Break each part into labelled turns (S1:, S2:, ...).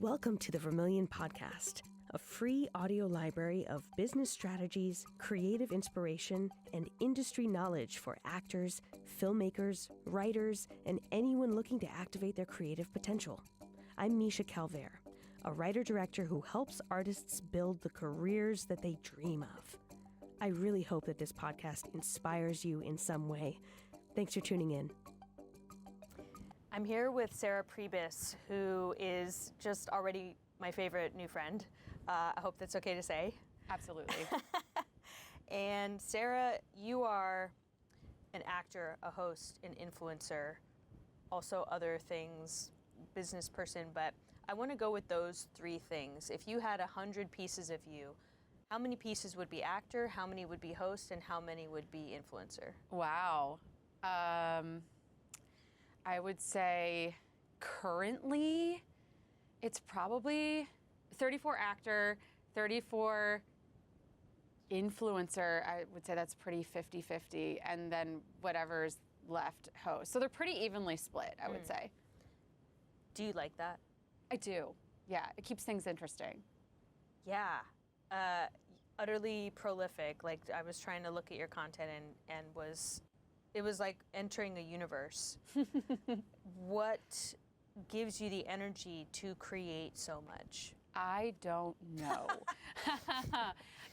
S1: Welcome to the Vermilion Podcast, a free audio library of business strategies, creative inspiration, and industry knowledge for actors, filmmakers, writers, and anyone looking to activate their creative potential. I'm Misha Calvert, a writer-director who helps artists build the careers that they dream of. I really hope that this podcast inspires you in some way. Thanks for tuning in. I'm here with Sarah Pribis, who is just already my favorite new friend. I hope that's okay to say.
S2: Absolutely.
S1: And Sarah, you are an actor, a host, an influencer, also other things, business person, but I want to go with those three things. If you had 100 pieces of you, how many pieces would be actor, how many would be host, and how many would be influencer?
S2: Wow. I would say currently it's probably 34 actor, 34 influencer. I would say that's pretty 50-50, and then whatever's left host. So they're pretty evenly split, I would say.
S1: Do you like that?
S2: I do. Yeah, it keeps things interesting.
S1: Yeah. Utterly prolific. Like, I was trying to look at your content and it was like entering a universe. What gives you the energy to create so much?
S2: I don't know.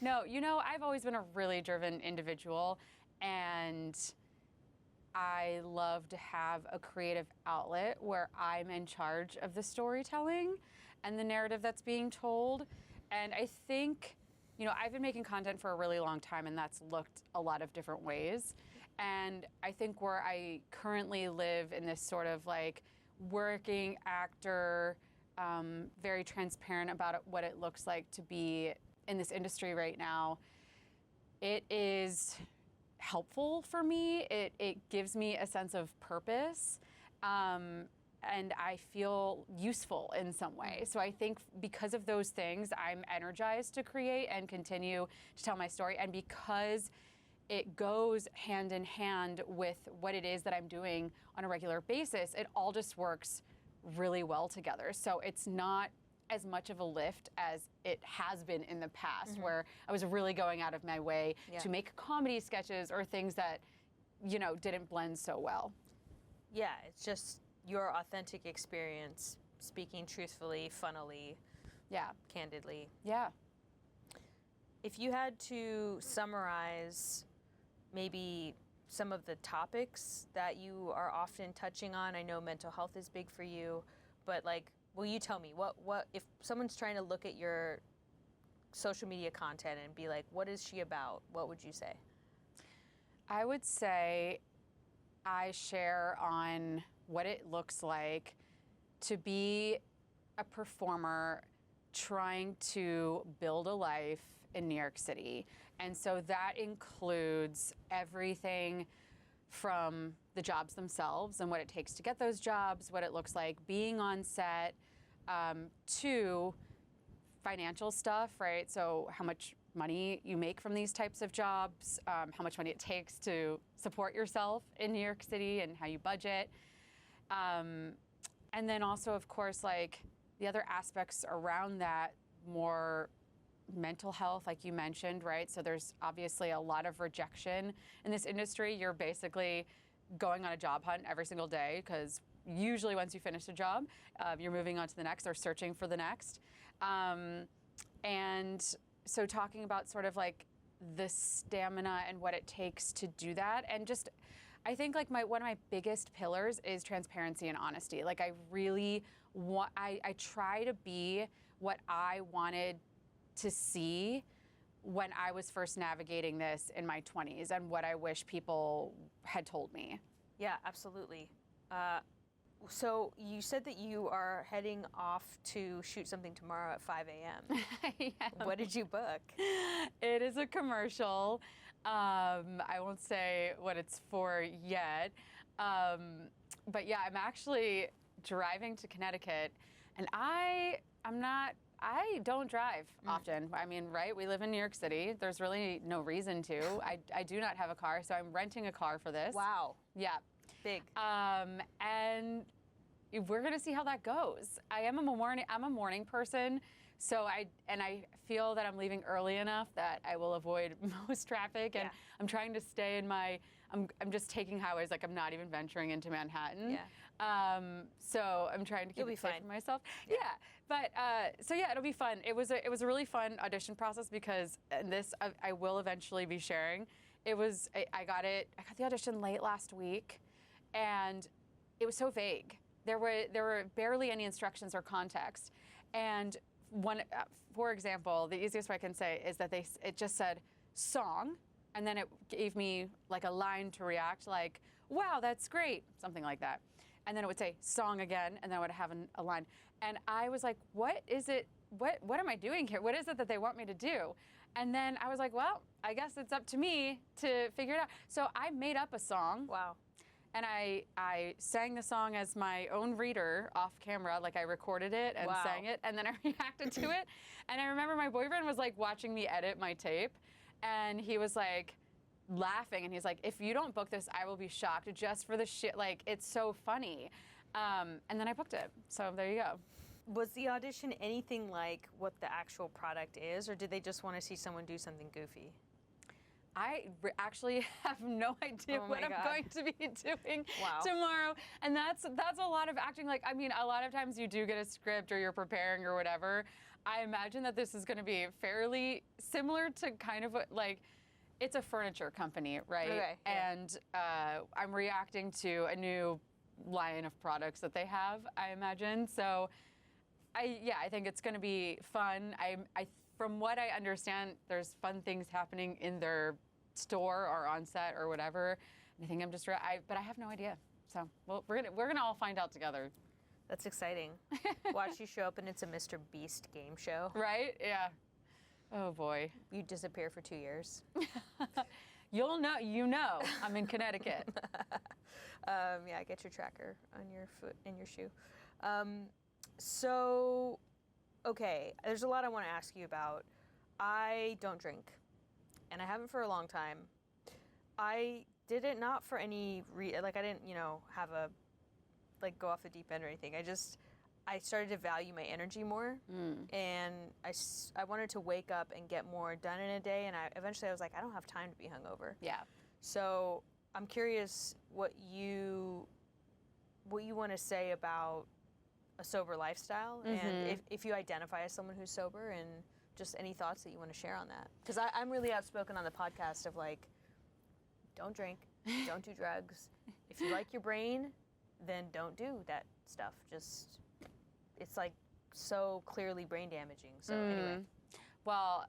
S2: No, I've always been a really driven individual, and I love to have a creative outlet where I'm in charge of the storytelling and the narrative that's being told. And I think, I've been making content for a really long time, and that's looked a lot of different ways. And I think where I currently live in this sort of like working actor, very transparent about what it looks like to be in this industry right now, it is helpful for me. It gives me a sense of purpose. And I feel useful in some way. So I think because of those things, I'm energized to create and continue to tell my story. And because it goes hand in hand with what it is that I'm doing on a regular basis, it all just works really well together. So it's not as much of a lift as it has been in the past, where I was really going out of my way to make comedy sketches or things that, didn't blend so well.
S1: Yeah, it's just your authentic experience, speaking truthfully, funnily, candidly.
S2: Yeah.
S1: If you had to summarize maybe some of the topics that you are often touching on, I know mental health is big for you, but will you tell me what if someone's trying to look at your social media content and be like, what is she about? What would you say?
S2: I would say I share on what it looks like to be a performer trying to build a life in New York City. And so that includes everything from the jobs themselves and what it takes to get those jobs, what it looks like being on set, to financial stuff, right? So how much money you make from these types of jobs, how much money it takes to support yourself in New York City and how you budget. And then also, of course, the other aspects around that, more mental health, like you mentioned, right? So there's obviously a lot of rejection in this industry. You're basically going on a job hunt every single day, because usually once you finish a job, you're moving on to the next or searching for the next. And so talking about sort of the stamina and what it takes to do that, and just, I think one of my biggest pillars is transparency and honesty. I really want, I try to be what I wanted to see when I was first navigating this in my 20s, and what I wish people had told me.
S1: Yeah, absolutely. So you said that you are heading off to shoot something tomorrow at 5 a.m.
S2: Yeah.
S1: What did you book?
S2: It is a commercial. I won't say what it's for yet. But yeah, I'm actually driving to Connecticut, and I don't drive often. I mean, right? We live in New York City. There's really no reason to. I do not have a car, so I'm renting a car for this.
S1: Wow.
S2: Yeah.
S1: Big.
S2: And we're gonna see how that goes. I'm a morning person, so I feel that I'm leaving early enough that I will avoid most traffic, and I'm trying to stay in my. I'm just taking highways, like I'm not even venturing into Manhattan. So I'm trying to keep it safe for myself. But so yeah, it'll be fun. It was a really fun audition process because this I will eventually be sharing. I got the audition late last week, and it was so vague. There were barely any instructions or context, and for example, the easiest way I can say is that it just said song, and then it gave me like a line to react, like, wow, that's great, something like that. And then it would say song again, and then I would have a line. And I was like, what is it? What am I doing here? What is it that they want me to do? And then I was like, well, I guess it's up to me to figure it out. So I made up a song.
S3: Wow.
S2: And I sang the song as my own reader off camera, like I recorded it and sang it, and then I reacted to it. And I remember my boyfriend was like watching me edit my tape, and he was like laughing, and he's like, if you don't book this, I will be shocked just for the shit, like it's so funny. And then I booked it, so there you go.
S3: Was the audition anything like what the actual product is, or did they just want to see someone do something goofy?
S2: I actually have no idea what I'm going to be doing
S3: Wow.
S2: tomorrow. And that's a lot of acting. Like, I mean, a lot of times you do get a script or you're preparing or whatever. I imagine that this is going to be fairly similar to kind of what, like, it's a furniture company, right?
S3: Okay, yeah.
S2: And I'm reacting to a new line of products that they have, I imagine. So, I think it's going to be fun. From what I understand, there's fun things happening in their store or on set or whatever. And I think I'm just, but I have no idea. So we're gonna all find out together.
S3: That's exciting. Watch you show up and it's a Mr. Beast game show.
S2: Right? Yeah. Oh boy.
S3: You disappear for 2 years.
S2: You'll know. I'm in Connecticut.
S3: Yeah, get your tracker on your foot in your shoe. So, okay, there's a lot I want to ask you about. I don't drink, and I haven't for a long time. I did it not for any I didn't, have go off the deep end or anything. I started to value my energy more, and I wanted to wake up and get more done in a day, and eventually I was like, I don't have time to be hungover.
S2: Yeah.
S3: So I'm curious what you want to say about a sober lifestyle, and if you identify as someone who's sober, and just any thoughts that you want to share on that. Because I'm really outspoken on the podcast of like, don't drink, don't do drugs. If you like your brain, then don't do that stuff. Just, it's like so clearly brain damaging. So anyway.
S2: Well,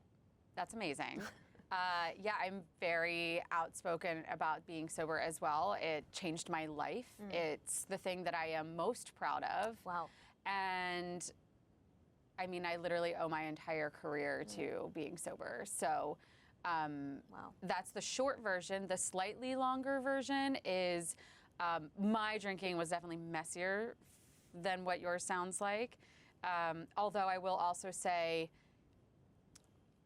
S2: that's amazing. Yeah, I'm very outspoken about being sober as well. It changed my life. It's the thing that I am most proud of.
S3: Wow.
S2: And I mean, I literally owe my entire career to being sober. So that's the short version. The slightly longer version is my drinking was definitely messier than what yours sounds like. Although I will also say,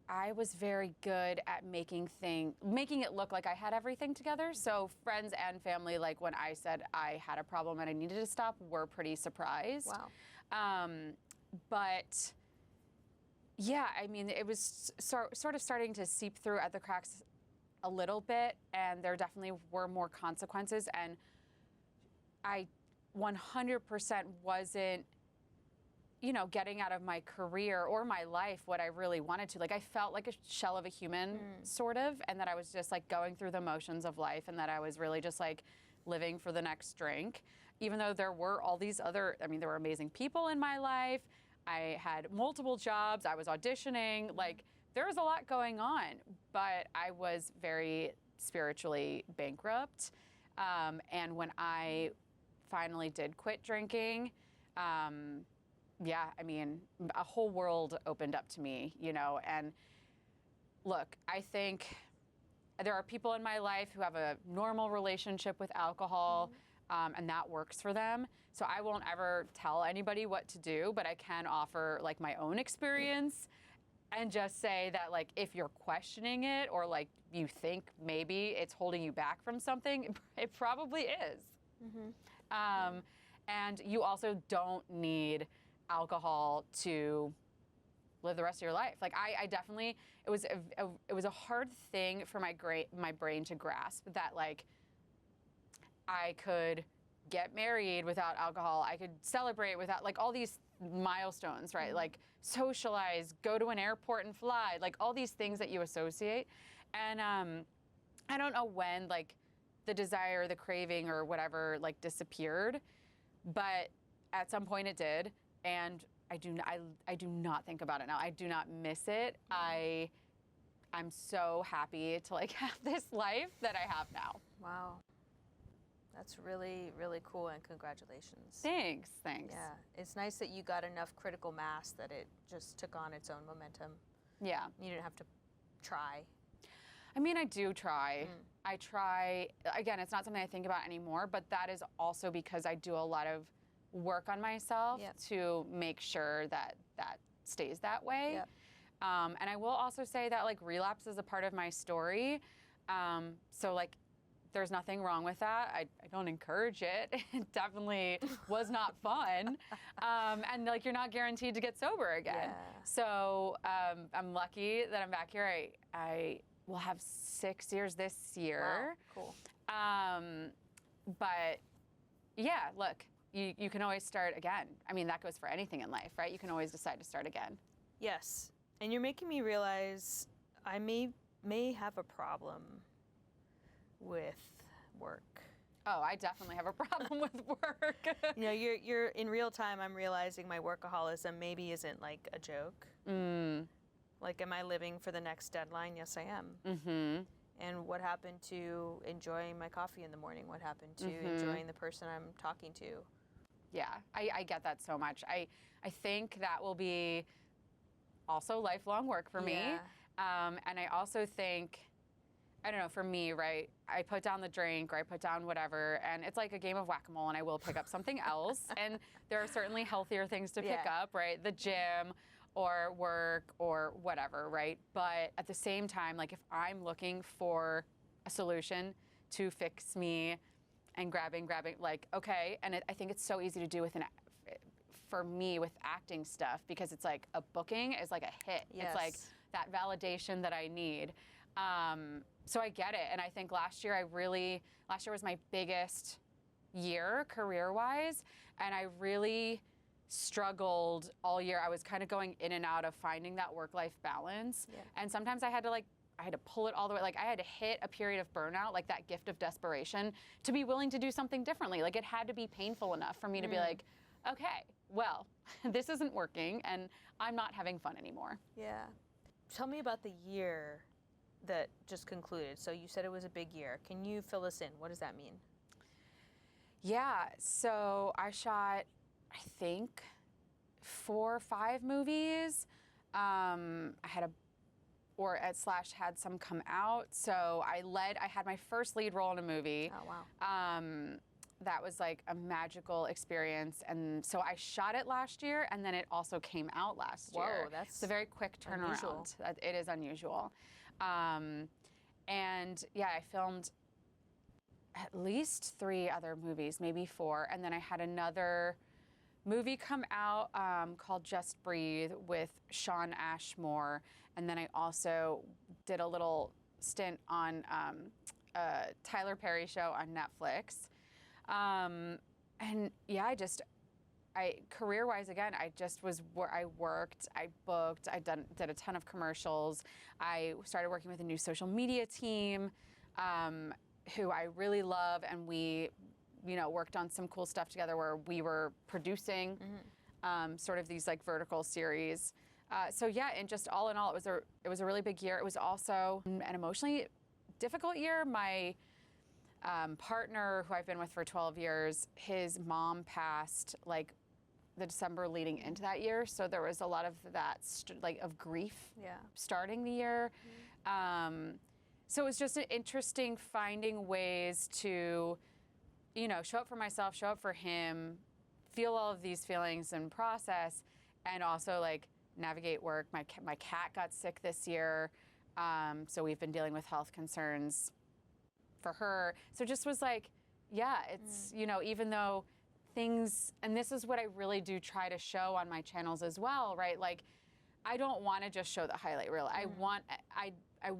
S2: I was very good at making it look like I had everything together. So friends and family, like when I said I had a problem and I needed to stop, were pretty surprised.
S3: Wow.
S2: But yeah, I mean, it was sort of starting to seep through at the cracks a little bit, and there definitely were more consequences. And I 100% wasn't, getting out of my career or my life what I really wanted to. Like, I felt like a shell of a human, sort of, and that I was just like going through the motions of life, and that I was really just like living for the next drink. Even though there were all these there were amazing people in my life. I had multiple jobs. I was auditioning. Like, there was a lot going on, but I was very spiritually bankrupt. And when I finally did quit drinking, yeah, I mean, a whole world opened up to me, and look, I think there are people in my life who have a normal relationship with alcohol, and that works for them. So I won't ever tell anybody what to do, but I can offer like my own experience and just say that, like, if you're questioning it or like you think maybe it's holding you back from something, it probably is. And you also don't need alcohol to live the rest of your life. Like I definitely, it was a hard thing for my brain to grasp that like I could get married without alcohol. I could celebrate without, like, all these milestones, right? Like socialize, go to an airport and fly, like all these things that you associate. And I don't know when like the desire, the craving or whatever like disappeared, but at some point it did. And I do not think about it now. I do not miss it. I'm so happy to like have this life that I have now.
S3: Wow. That's really, really cool, and congratulations.
S2: Thanks.
S3: Yeah, it's nice that you got enough critical mass that it just took on its own momentum.
S2: Yeah.
S3: You didn't have to try.
S2: I mean, I do try. I try. Again, it's not something I think about anymore, but that is also because I do a lot of work on myself to make sure that that stays that way.
S3: Yep.
S2: And I will also say that like relapse is a part of my story. So like, there's nothing wrong with that. I don't encourage it. It definitely was not fun. And like, you're not guaranteed to get sober again.
S3: Yeah.
S2: So I'm lucky that I'm back here. I will have 6 years this year.
S3: Wow, cool.
S2: But yeah, look, you can always start again. I mean, that goes for anything in life, right? You can always decide to start again.
S3: Yes, and you're making me realize I may have a problem with work.
S2: Oh, I definitely have a problem with work.
S3: You know, you're in real time. I'm realizing my workaholism maybe isn't like a joke. Like, am I living for the next deadline? Yes, I am. And what happened to enjoying my coffee in the morning? What happened to enjoying the person I'm talking to?
S2: Yeah, I get that so much. I think that will be also lifelong work for me. And I also think, I don't know, for me, right, I put down the drink or I put down whatever, and it's like a game of whack-a-mole, and I will pick up something else. And there are certainly healthier things to pick up, right? The gym or work or whatever, right? But at the same time, like if I'm looking for a solution to fix me and grabbing, like, okay, and I think it's so easy to do with for me with acting stuff, because it's like a booking is like a hit. It's like that validation that I need. So I get it. And I think last year was my biggest year career-wise. And I really struggled all year. I was kind of going in and out of finding that work-life balance. And sometimes I had to pull it all the way. Like I had to hit a period of burnout, like that gift of desperation, to be willing to do something differently. Like it had to be painful enough for me to be like, okay, well, this isn't working and I'm not having fun anymore.
S3: Yeah. Tell me about the year that just concluded. So you said it was a big year. Can you fill us in? What does that mean?
S2: Yeah, so I shot, I think, 4 or 5 movies. I had had some come out. So I had my first lead role in a movie.
S3: Oh, wow.
S2: That was like a magical experience. And so I shot it last year, and then it also came out last year.
S3: Whoa, that's
S2: it's a very quick turnaround.
S3: Unusual.
S2: It is unusual. And yeah, I filmed at least 3 other movies, maybe 4. And then I had another movie come out called Just Breathe with Sean Ashmore. And then I also did a little stint on a Tyler Perry show on Netflix. And yeah, career-wise, again, I just was where I worked, I booked, did a ton of commercials. I started working with a new social media team, who I really love, and we, worked on some cool stuff together where we were producing sort of these like vertical series. So yeah, and just all in all, it was a really big year. It was also an emotionally difficult year. My partner, who I've been with for 12 years, his mom passed like the December leading into that year. So there was a lot of that of grief starting the year. So it was just interesting finding ways to, show up for myself, show up for him, feel all of these feelings and process, and also like navigate work. My cat got sick this year. So we've been dealing with health concerns for her. So just was like, yeah, it's, even though things, and this is what I really do try to show on my channels as well, right? Like, I don't want to just show the highlight reel. I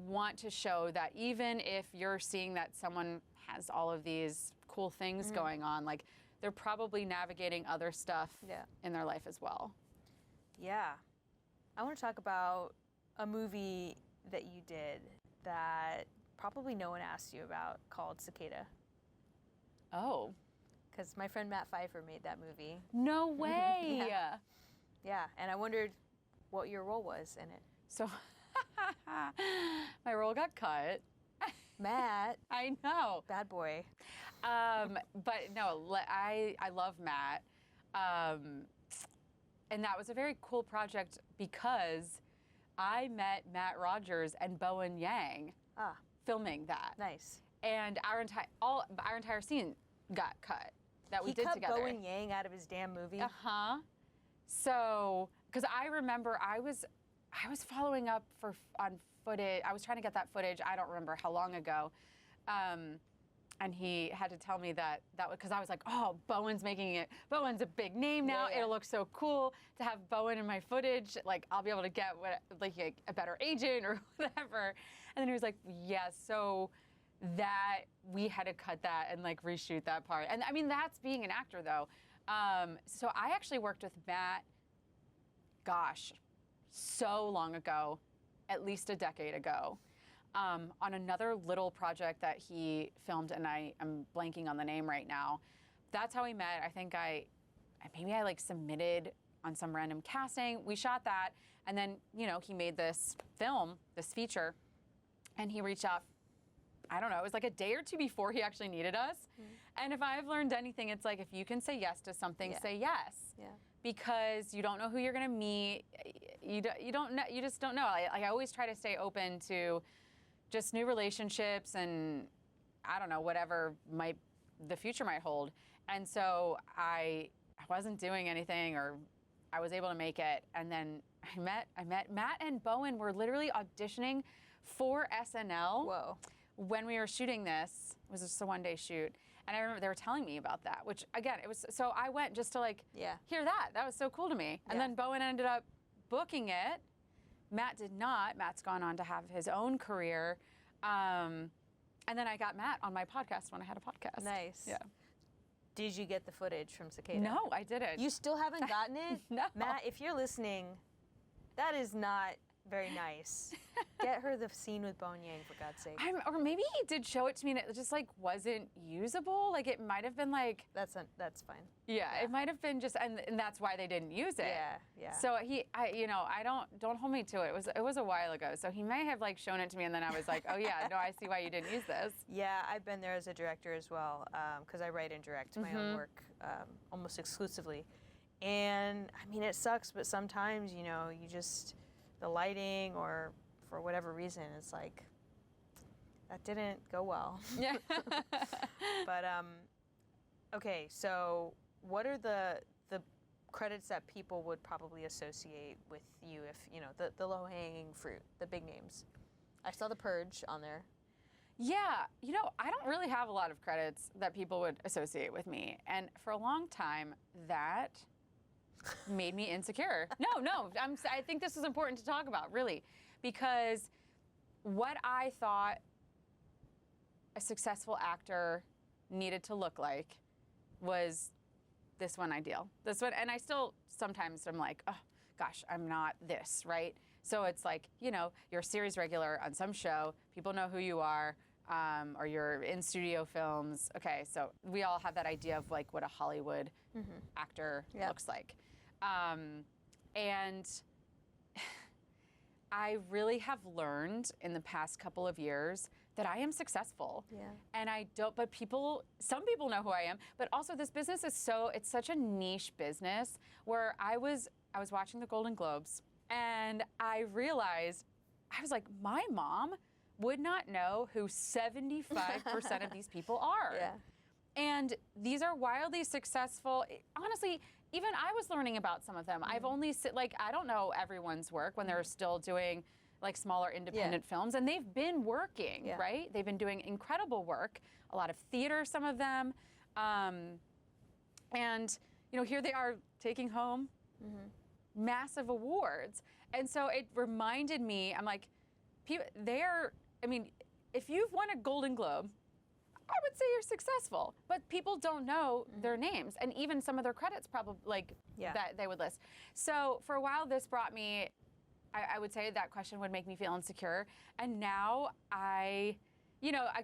S2: want to show that even if you're seeing that someone has all of these cool things going on, like they're probably navigating other stuff in their life as well.
S3: Yeah. I want to talk about a movie that you did that probably no one asked you about, called Cicada.
S2: Oh.
S3: Because my friend Matt Pfeiffer made that movie.
S2: No way.
S3: Yeah, and I wondered what your role was in it.
S2: So my role got cut.
S3: Matt.
S2: I know.
S3: Bad boy.
S2: But no, I love Matt. And that was a very cool project because I met Matt Rogers and Bowen Yang filming that.
S3: Nice.
S2: And our entire scene got cut that we did together.
S3: He cut Bowen Yang out of his damn movie.
S2: So, because I remember I was following up on footage. I was trying to get that footage. I don't remember how long ago. And he had to tell me that because I was like, oh, Bowen's making it. Bowen's a big name now. It'll look so cool to have Bowen in my footage. Like, I'll be able to get a better agent or whatever. And then he was like, yes. So that we had to cut that and like reshoot that part. And I mean, that's being an actor though. So I actually worked with Matt, gosh, so long ago, at least a decade ago. On another little project that he filmed, and I'm blanking on the name right now. That's how we met. I think maybe I like submitted on some random casting. We shot that, and then, you know, he made this film, this feature, and he reached out, I don't know, it was like a day or two before he actually needed us. And if I've learned anything, it's like, if you can say yes to something, say yes. Because you don't know who you're gonna meet. You don't know, you just don't know. I always try to stay open to just new relationships and I don't know, whatever the future might hold. And so I wasn't doing anything, or I was able to make it. And then I met Matt and Bowen were literally auditioning for SNL.
S3: Whoa.
S2: When we were shooting this. It was just a one-day shoot. And I remember they were telling me about that, which again, it was, so I went just to like hear that. That was so cool to me. And then Bowen ended up booking it. Matt did not. Matt's gone on to have his own career. And then I got Matt on my podcast when I had a podcast.
S3: Nice.
S2: Yeah.
S3: Did you get the footage from Cicada?
S2: No, I didn't.
S3: You still haven't gotten it?
S2: No.
S3: Matt, if you're listening, that is not very nice. Get her the scene with Bowen Yang, for God's sake.
S2: Or maybe he did show it to me and it just like wasn't usable. Like it might have been like.
S3: That's fine.
S2: Yeah, it might have been just, and that's why they didn't use it.
S3: Yeah.
S2: So don't hold me to it. It was a while ago. So he may have like shown it to me and then I was like, oh yeah, no, I see why you didn't use this.
S3: Yeah, I've been there as a director as well, because I write and direct my own work almost exclusively. And I mean, it sucks, but sometimes, you know, the lighting or for whatever reason, it's like, that didn't go well.
S2: Yeah.
S3: But, okay, so what are the credits that people would probably associate with you if, you know, the low-hanging fruit, the big names? I saw The Purge on there.
S2: Yeah, you know, I don't really have a lot of credits that people would associate with me. And for a long time, that made me insecure. No, I think this is important to talk about, really, because what I thought a successful actor needed to look like was this one ideal. This one, and I still sometimes I'm like, oh gosh, I'm not this, right? So it's like, you know, you're a series regular on some show, people know who you are, or you're in studio films. Okay, so we all have that idea of like what a Hollywood actor looks like. And I really have learned in the past couple of years that I am successful.
S3: Yeah.
S2: And I don't, but some people know who I am, but also this business is it's such a niche business where I was watching the Golden Globes and I realized, I was like, my mom would not know who 75% of these people are.
S3: Yeah.
S2: And these are wildly successful. Honestly, even I was learning about some of them. I've only I don't know everyone's work when they're still doing like smaller independent films, and they've been working, right? They've been doing incredible work, a lot of theater, some of them. And, here they are taking home massive awards. And so it reminded me, I'm like, if you've won a Golden Globe, I would say you're successful, but people don't know their names, and even some of their credits probably that they would list. So for a while, this brought me, I would say that question would make me feel insecure. And now I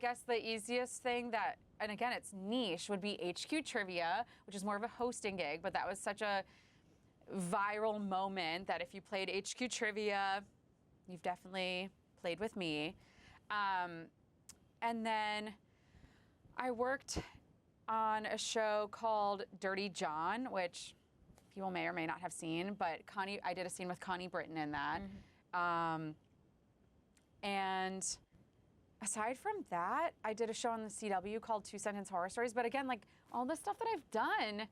S2: guess the easiest thing that, and again, it's niche, would be HQ Trivia, which is more of a hosting gig, but that was such a viral moment that if you played HQ Trivia, you've definitely played with me. And then I worked on a show called Dirty John, which people may or may not have seen, but I did a scene with Connie Britton in that. And aside from that, I did a show on the CW called 2-Sentence Horror Stories. But again, like all the stuff that I've done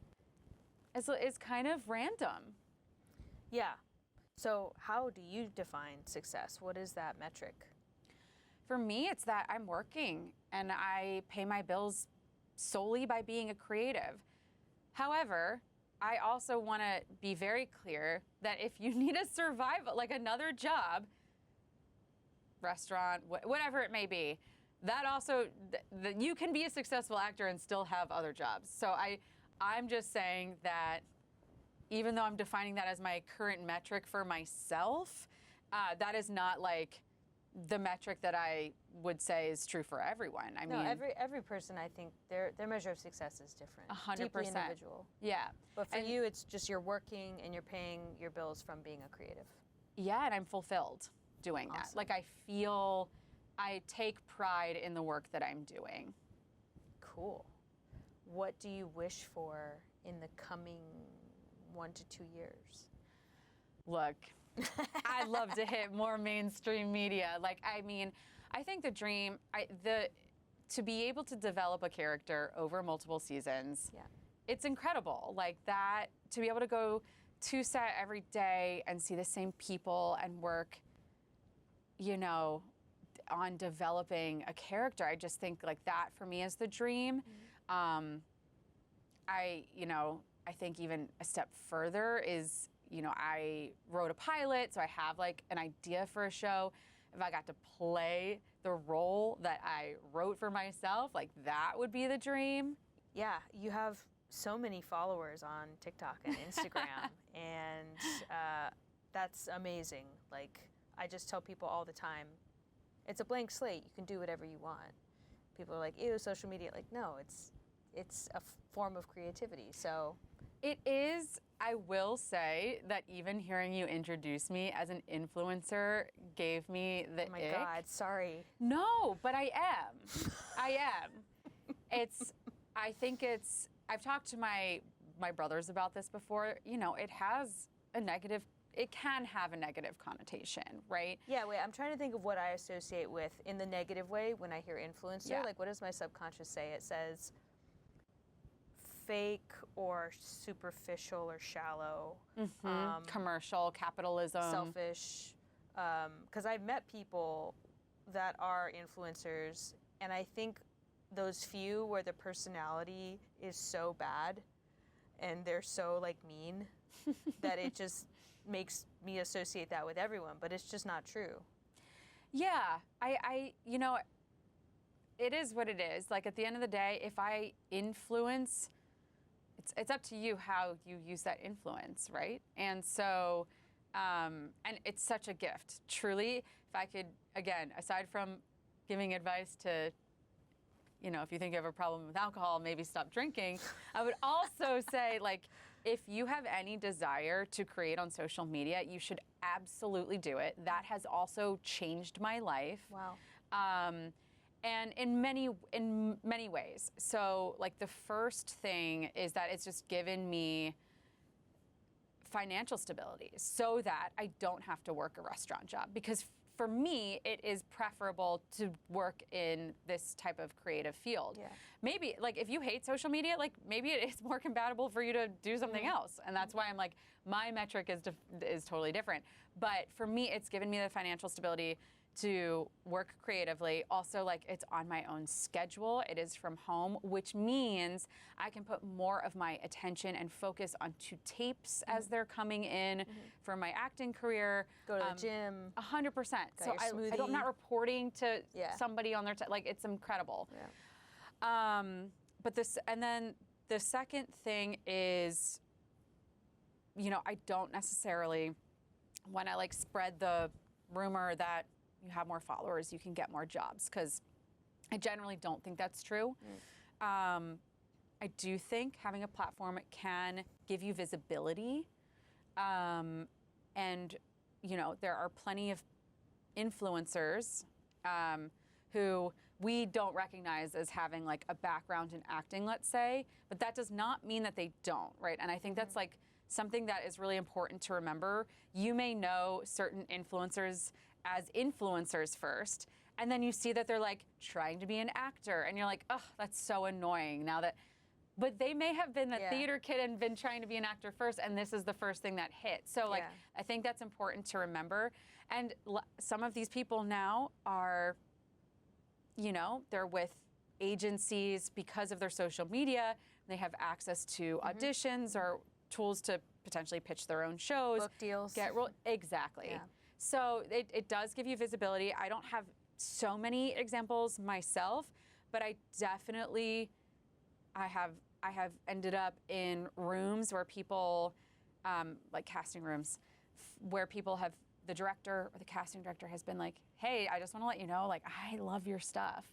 S2: is kind of random.
S3: Yeah. So how do you define success? What is that metric?
S2: For me, it's that I'm working and I pay my bills solely by being a creative. However, I also want to be very clear that if you need a survival, like another job, restaurant, whatever it may be, that also, you can be a successful actor and still have other jobs. So I'm just saying that even though I'm defining that as my current metric for myself, that is not like the metric that I would say is true for everyone. I mean,
S3: every person, I think their measure of success is different.
S2: 100%.
S3: Deeply individual.
S2: Yeah.
S3: But for you, it's just you're working and you're paying your bills from being a creative.
S2: Yeah, and I'm fulfilled doing that. Like I take pride in the work that I'm doing.
S3: Cool. What do you wish for in the coming 1 to 2 years?
S2: Look, I'd love to hit more mainstream media. I think the dream, to be able to develop a character over multiple seasons, it's incredible. Like that, to be able to go to set every day and see the same people and work, on developing a character. I just think like that for me is the dream. I think even a step further is, I wrote a pilot, so I have like an idea for a show. If I got to play the role that I wrote for myself, like that would be the dream.
S3: Yeah, you have so many followers on TikTok and Instagram, and that's amazing. Like, I just tell people all the time, it's a blank slate. You can do whatever you want. People are like, ew, social media. Like, no, it's a form of creativity. So
S2: it is. I will say that even hearing you introduce me as an influencer gave me the
S3: oh my
S2: ick.
S3: God, sorry.
S2: No, but I am. I am. I've talked to my brothers about this before. It can have a negative connotation, right?
S3: Yeah, wait, I'm trying to think of what I associate with in the negative way when I hear influencer.
S2: Yeah.
S3: Like, what does my subconscious say? It says fake or superficial or shallow.
S2: Commercial, capitalism.
S3: Selfish. Because I've met people that are influencers, and I think those few where the personality is so bad and they're so like mean that it just makes me associate that with everyone, but it's just not true.
S2: Yeah, it is what it is. Like at the end of the day, if I influence, it's up to you how you use that influence, right? And so, and it's such a gift. Truly, if I could, again, aside from giving advice to, if you think you have a problem with alcohol, maybe stop drinking, I would also say, like, if you have any desire to create on social media, you should absolutely do it. That has also changed my life.
S3: Wow.
S2: And in many ways. So, like, the first thing is that it's just given me financial stability so that I don't have to work a restaurant job. Because for me, it is preferable to work in this type of creative field.
S3: Yeah.
S2: Maybe, like, if you hate social media, like, maybe it is more compatible for you to do something else. And that's why I'm like, my metric is totally different. But for me, it's given me the financial stability to work creatively. Also, like, it's on my own schedule. It is from home, which means I can put more of my attention and focus onto tapes as they're coming in for my acting career.
S3: Go to the gym.
S2: 100%. So I'm not reporting to somebody on their, like, it's incredible.
S3: Yeah.
S2: But this, and then the second thing is, you know, I don't necessarily want to like spread the rumor that you have more followers, you can get more jobs, because I generally don't think that's true. I do think having a platform can give you visibility. And, you know, there are plenty of influencers who we don't recognize as having like a background in acting, let's say, but that does not mean that they don't, right? And I think that's like something that is really important to remember. You may know certain influencers as influencers first, and then you see that they're like trying to be an actor, and you're like, oh, that's so annoying now that, but they may have been a theater kid and been trying to be an actor first, and this is the first thing that hit. So like, I think that's important to remember. And some of these people now are, you know, they're with agencies because of their social media. They have access to auditions or tools to potentially pitch their own shows.
S3: Book deals.
S2: Exactly.
S3: Yeah.
S2: So it does give you visibility. I don't have so many examples myself, but I definitely, I have ended up in rooms where people, like casting rooms, where people have, the director or the casting director has been like, hey, I just want to let you know, like, I love your stuff.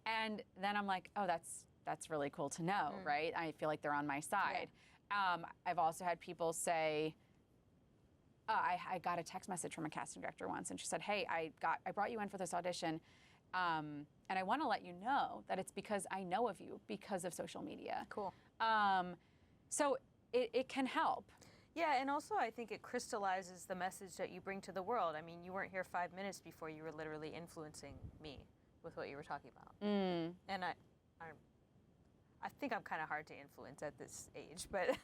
S2: And then I'm like, oh, that's really cool to know, right? I feel like they're on my side. I've also had people say, I got a text message from a casting director once, and she said, hey, I brought you in for this audition, and I want to let you know that it's because I know of you because of social media.
S3: Cool.
S2: So it can help.
S3: Yeah, and also I think it crystallizes the message that you bring to the world. I mean, you weren't here 5 minutes before you were literally influencing me with what you were talking about. And I think I'm kind of hard to influence at this age, but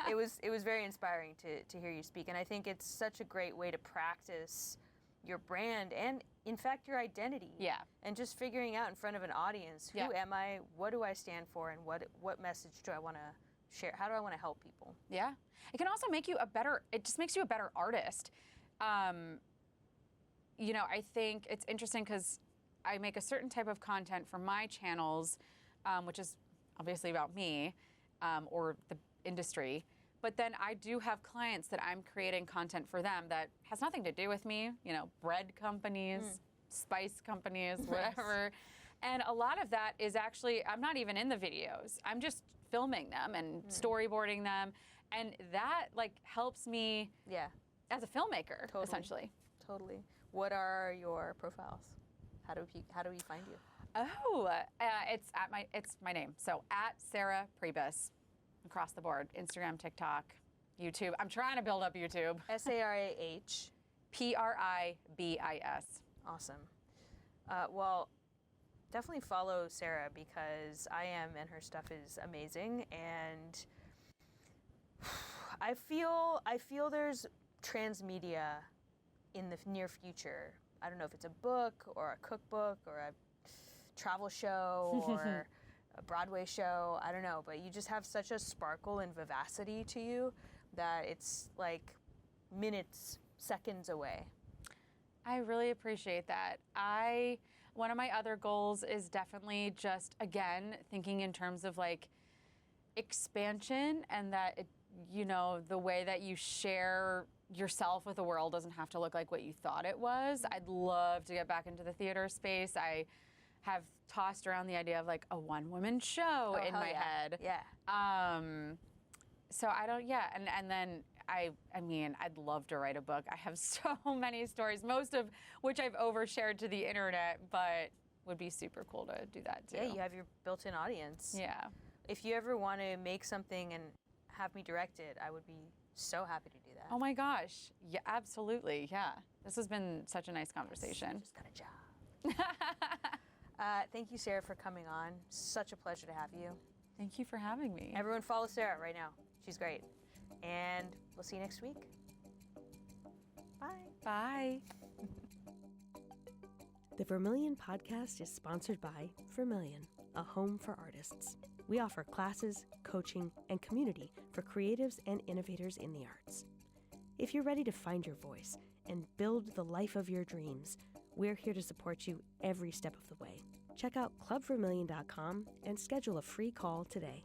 S3: it was very inspiring to hear you speak. And I think it's such a great way to practice your brand and, in fact, your identity.
S2: Yeah. And
S3: just figuring out in front of an audience, who am I, what do I stand for, and what message do I want to share? How do I want to help people?
S2: Yeah. It can also make you it just makes you a better artist. You know, I think it's interesting because I make a certain type of content for my channels, which is obviously about me or the industry. But then I do have clients that I'm creating content for them that has nothing to do with me, you know, bread companies, spice companies, whatever. And a lot of that is actually, I'm not even in the videos. I'm just filming them and storyboarding them. And that like helps me as a filmmaker, essentially.
S3: Totally. What are your profiles? How do we find you?
S2: Oh, it's my name. So at Sarah Pribis, across the board, Instagram, TikTok, YouTube. I'm trying to build up YouTube.
S3: SARAH.
S2: PRIBIS.
S3: Awesome. Well, definitely follow Sarah because I am, and her stuff is amazing. And I feel there's transmedia in the near future. I don't know if it's a book or a cookbook or a travel show or a Broadway show. I don't know, but you just have such a sparkle and vivacity to you that it's like minutes, seconds away.
S2: I really appreciate that. One of my other goals is definitely just, again, thinking in terms of like expansion, and that it, you know, the way that you share yourself with the world doesn't have to look like what you thought it was. I'd love to get back into the theater space. I have tossed around the idea of like a one-woman show in my head.
S3: Yeah.
S2: So I don't, and then I mean, I'd love to write a book. I have so many stories, most of which I've overshared to the internet, but would be super cool to do that too.
S3: Yeah, you have your built-in audience.
S2: Yeah.
S3: If you ever want to make something and have me direct it, I would be so happy to do that.
S2: Oh my gosh. Yeah, absolutely. Yeah. This has been such a nice conversation.
S3: Just got a job. Thank you, Sarah, for coming on. Such a pleasure to have you.
S2: Thank you for having me.
S3: Everyone follow Sarah right now. She's great. And we'll see you next week. Bye.
S2: Bye.
S1: The Vermilion podcast is sponsored by Vermilion, a home for artists. We offer classes, coaching, and community for creatives and innovators in the arts. If you're ready to find your voice and build the life of your dreams, we're here to support you every step of the way. Check out clubvermilion.com and schedule a free call today.